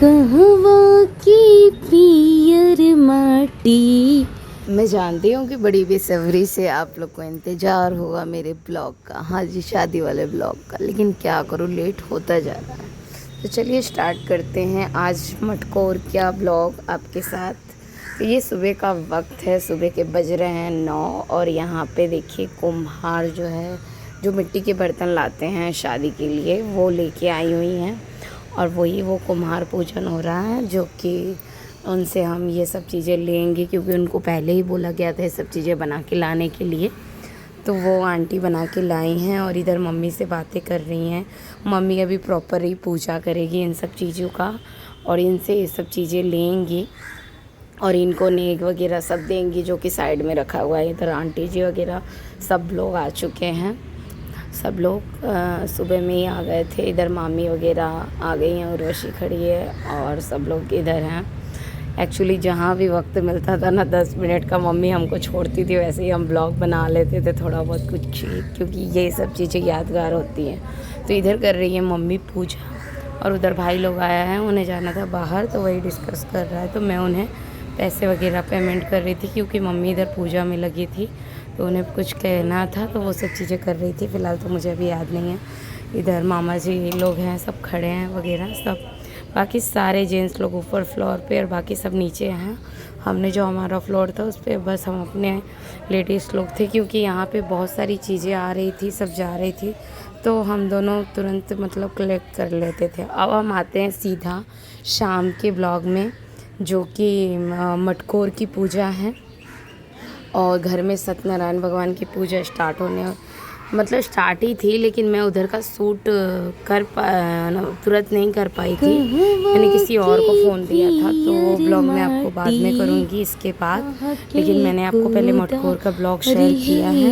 कहवा की पियर माटी। मैं जानती हूँ कि बड़ी बेसब्री से आप लोग को इंतज़ार होगा मेरे ब्लॉग का, हाँ जी शादी वाले ब्लॉग का, लेकिन क्या करूँ लेट होता जा रहा है। तो चलिए स्टार्ट करते हैं आज मटकोर क्या ब्लॉग आपके साथ। तो ये सुबह का वक्त है, सुबह के बज रहे हैं 9 और यहाँ पे देखिए कुम्हार जो है जो मिट्टी के बर्तन लाते हैं शादी के लिए वो लेके आई हुई हैं और वो कुम्हार पूजन हो रहा है जो कि उनसे हम ये सब चीज़ें लेंगे क्योंकि उनको पहले ही बोला गया था ये सब चीज़ें बना के लाने के लिए। तो वो आंटी बना के लाई हैं और इधर मम्मी से बातें कर रही हैं। मम्मी अभी प्रॉपर ही पूजा करेगी इन सब चीज़ों का और इनसे ये सब चीज़ें लेंगी और इनको नेक वगैरह सब देंगी जो कि साइड में रखा हुआ है। इधर आंटी जी वगैरह सब लोग आ चुके हैं, सब लोग सुबह में ही आ गए थे। इधर मामी वगैरह आ गई हैं, उर्वशी खड़ी है और सब लोग इधर हैं। एक्चुअली जहाँ भी वक्त मिलता था ना 10 मिनट का मम्मी हमको छोड़ती थी, वैसे ही हम ब्लॉग बना लेते थे थोड़ा बहुत कुछ, क्योंकि ये सब चीज़ें यादगार होती हैं। तो इधर कर रही है मम्मी पूजा और उधर भाई लोग आया है, उन्हें जाना था बाहर तो वही डिस्कस कर रहा है। तो मैं उन्हें पैसे वगैरह पेमेंट कर रही थी क्योंकि मम्मी इधर पूजा में लगी थी तो उन्हें कुछ कहना था तो वो सब चीज़ें कर रही थी। फ़िलहाल तो मुझे अभी याद नहीं है। इधर मामा जी लोग हैं, सब खड़े हैं वगैरह सब, बाकी सारे जेंट्स लोग ऊपर फ्लोर पे और बाकी सब नीचे हैं। हमने जो हमारा फ्लोर था उस पर बस हम अपने लेडीज़ लोग थे क्योंकि यहाँ पे बहुत सारी चीज़ें आ रही थी, सब जा रही थी तो हम दोनों तुरंत मतलब कलेक्ट कर लेते थे। अब हम आते हैं सीधा शाम के ब्लॉग में जो कि मटकोर की पूजा है और घर में सत्यनारायण भगवान की पूजा स्टार्ट होने मतलब स्टार्ट ही थी, लेकिन मैं उधर का शूट तुरंत नहीं कर पाई थी, मैंने किसी और को फ़ोन दिया था तो वो ब्लॉग मैं आपको बाद में करूँगी इसके बाद। लेकिन मैंने आपको पहले मटकोर का ब्लॉग शेयर किया है।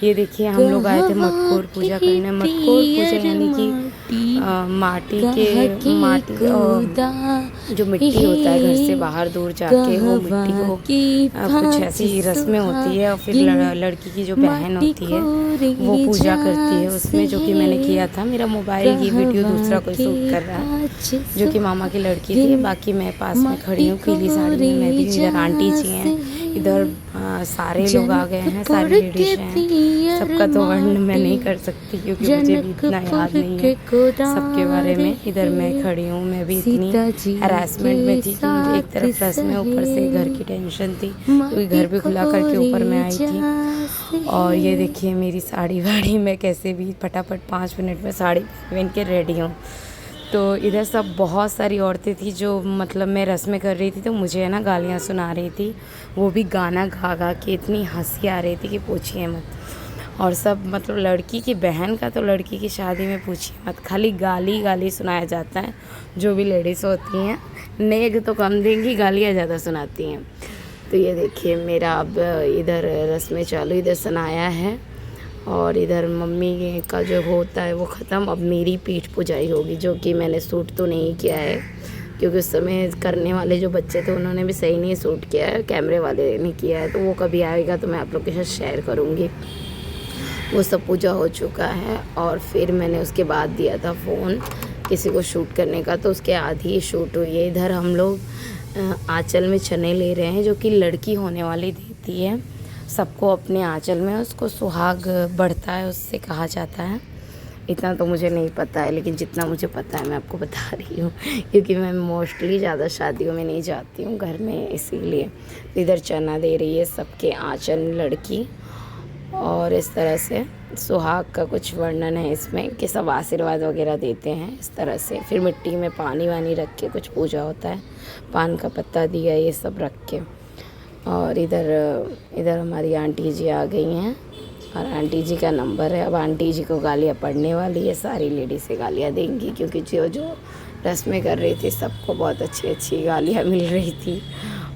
ये देखिए हम लोग आए थे मटकोर पूजा करने। मटकोर पूजा यानी कि माटी जो मिट्टी होता है घर से बाहर दूर जाके वो मिट्टी को कुछ ऐसी रस्में होती है और फिर लड़की की जो बहन होती है वो पूजा करती है उसमें, जो कि मैंने किया था। मेरा मोबाइल की वीडियो दूसरा कोई शूट कर रहा है जो कि मामा की लड़की थी। बाकी मैं पास में खड़ी हूँ पीली साड़ी में, मैं भी। इधर आंटी जी हैं, इधर सारे लोग आ गए हैं, सारी लेडीज हैं। सबका तो वर्णन मैं नहीं कर सकती क्योंकि मुझे भी इतना याद नहीं है सबके बारे में। इधर मैं खड़ी हूँ, मैं भी इतनी हैरेसमेंट में थी कि मुझे एक तरफ रस्में ऊपर से घर की टेंशन थी क्योंकि घर भी खुला करके ऊपर मैं आई थी। और ये देखिए मेरी साड़ी वाड़ी, मैं कैसे भी फटाफट 5 मिनट में साड़ी पहन के रेडी हूँ। तो इधर सब बहुत सारी औरतें थी जो मतलब मैं रस्में कर रही थी तो मुझे है ना गालियाँ सुना रही थी, वो भी गाना गा गा के, इतनी हंसी आ रही थी कि पूछिए मत। और सब मतलब लड़की की बहन का तो लड़की की शादी में पूछिए मत, खाली गाली गाली सुनाया जाता है। जो भी लेडीज़ होती हैं नेग तो कम देंगी, गालियाँ ज़्यादा सुनाती हैं। तो ये देखिए मेरा अब इधर रस्में चालू, इधर सनाया है और इधर मम्मी का जो होता है वो ख़त्म। अब मेरी पीठ पुजाई होगी जो कि मैंने सूट तो नहीं किया है क्योंकि उस समय करने वाले जो बच्चे थे उन्होंने भी सही नहीं सूट किया है, कैमरे वाले ने किया है। तो वो कभी आएगा तो मैं आप लोग के साथ शेयर करूँगी। वो सब पूजा हो चुका है और फिर मैंने उसके बाद दिया था फ़ोन किसी को शूट करने का, तो उसके आधी ही शूट हुई है। इधर हम लोग आंचल में चने ले रहे हैं जो कि लड़की होने वाली देती है सबको अपने आंचल में, उसको सुहाग बढ़ता है उससे कहा जाता है। इतना तो मुझे नहीं पता है लेकिन जितना मुझे पता है मैं आपको बता रही हूँ क्योंकि मैं मोस्टली ज़्यादा शादियों में नहीं जाती हूँ घर में, इसीलिए। इधर चना दे रही है सबके आंचल में लड़की और इस तरह से सुहाग का कुछ वर्णन है इसमें कि सब आशीर्वाद वगैरह देते हैं इस तरह से। फिर मिट्टी में पानी वानी रख के कुछ पूजा होता है, पान का पत्ता दिया ये सब रख के। और इधर हमारी आंटी जी आ गई हैं और आंटी जी का नंबर है। अब आंटी जी को गालियाँ पड़ने वाली है, सारी लेडीज से गालियाँ देंगी क्योंकि जो रस्में कर रही थी सबको बहुत अच्छी अच्छी गालियाँ मिल रही थी।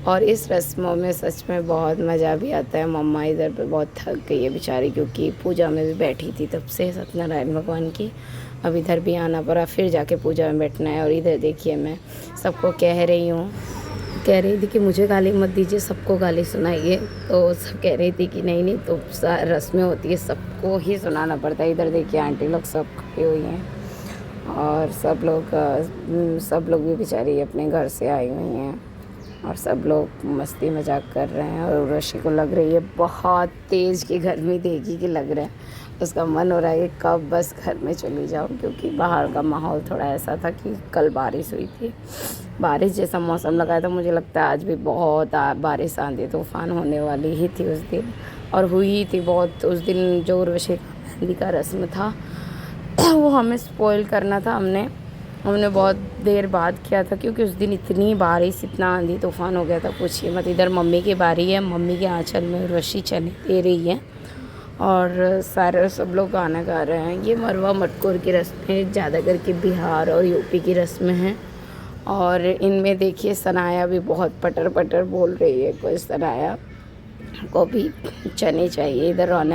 और इस रस्मों में सच में बहुत मज़ा भी आता है। मम्मा इधर पे बहुत थक गई है बेचारी क्योंकि पूजा में भी बैठी थी तब से सत्यनारायण भगवान की। अब इधर भी आना पड़ा, फिर जाके पूजा में बैठना है। और इधर देखिए मैं सबको कह रही थी कि मुझे गाली मत दीजिए, सबको गाली सुनाइए। तो सब कह रही थी कि नहीं तो रस्में होती है सबको ही सुनाना पड़ता है। इधर देखिए आंटी लोग सब खड़ी हुई हैं और सब लोग भी बेचारी अपने घर से आई हुई हैं और सब लोग मस्ती मजाक कर रहे हैं। और उर्वशी को लग रही है बहुत तेज़ की गर्मी देगी कि लग रहा है, उसका मन हो रहा है कि कब बस घर में चली जाऊँ, क्योंकि बाहर का माहौल थोड़ा ऐसा था कि कल बारिश हुई थी, बारिश जैसा मौसम लगा था। मुझे लगता है आज भी बहुत बारिश आंधी तूफान होने वाली ही थी उस दिन, और हुई ही थी बहुत। उस दिन जो उर्वशी का मेहंदी का रस्म था वो हमें स्पॉइल करना था, हमने बहुत देर बाद किया था, क्योंकि उस दिन इतनी बारिश, इतना आंधी तूफान हो गया था, पूछिए मत। इधर मम्मी की बारी है, मम्मी के आंचल में उर्वशी चने दे रही है और सारे सब लोग गाना गा रहे हैं। ये मरवा मटकोर की रस्में ज़्यादा करके बिहार और यूपी की रस्में हैं, और इनमें देखिए सनाया भी बहुत पटर पटर बोल रही है। कोई सनाया को भी चने चाहिए। इधर रौनक